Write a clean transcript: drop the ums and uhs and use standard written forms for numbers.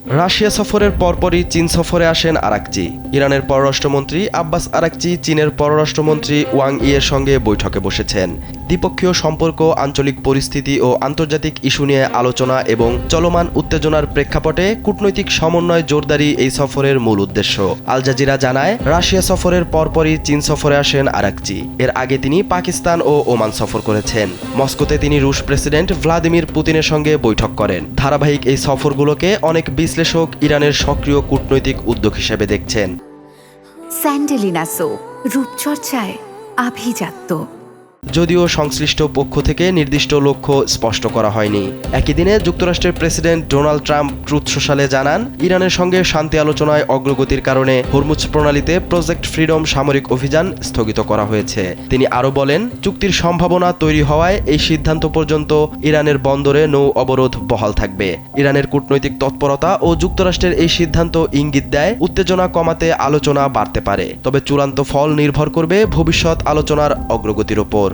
Russia সফরের পরপরই চীন সফরে আসেন আরাকচি। ইরানের পররাষ্ট্রমন্ত্রী আব্বাস আরাকচি চীনের পররাষ্ট্রমন্ত্রী ওয়াং ইয়ের সঙ্গে বৈঠকে বসেছেন। দ্বিপক্ষীয় সম্পর্ক, আঞ্চলিক পরিস্থিতি ও আন্তর্জাতিক ইস্যু নিয়ে আলোচনা এবং চলমান উত্তেজনার প্রেক্ষাপটে কূটনৈতিক সমন্বয় জোরদারি এই সফরের মূল উদ্দেশ্য। আল জাজিরা জানায়, রাশিয়া সফরের পরপরই চীন সফরে আসেন আরাকচি। এর আগে তিনি পাকিস্তান ও ওমান সফর করেছেন। মস্কোতে তিনি রুশ প্রেসিডেন্ট ভ্লাদিমির পুতিনের সঙ্গে বৈঠক করেন। ধারাবাহিক এই সফরগুলোকে অনেক বিশ্লেষক ইরানের সক্রিয় কূটনৈতিক উদ্যোগ হিসেবে দেখছেন। স্যান্ডেলিনা সো, রূপচর্চায় আভিজাত্য। যদিও সংশ্লিষ্ট পক্ষ থেকে নির্দিষ্ট লক্ষ্য স্পষ্ট করা হয়নি। একই দিনে যুক্তরাষ্ট্রের প্রেসিডেন্ট ডোনাল্ড ট্রাম্প ট্রুথ সোশ্যালে জানান, ইরানের সঙ্গে শান্তি আলোচনায় অগ্রগতির কারণে হরমুজ প্রণালীতে প্রজেক্ট ফ্রিডম সামরিক অভিযান স্থগিত করা হয়েছে। তিনি আরও বলেন, চুক্তির সম্ভাবনা তৈরি হওয়ায় এই সিদ্ধান্ত পর্যন্ত ইরানের বন্দরে নৌ অবরোধ বহাল থাকবে। ইরানের কূটনৈতিক তৎপরতা ও যুক্তরাষ্ট্রের এই সিদ্ধান্ত ইঙ্গিত দেয় উত্তেজনা কমাতে আলোচনা বাড়তে পারে, তবে চূড়ান্ত ফল নির্ভর করবে ভবিষ্যৎ আলোচনার অগ্রগতির ওপর।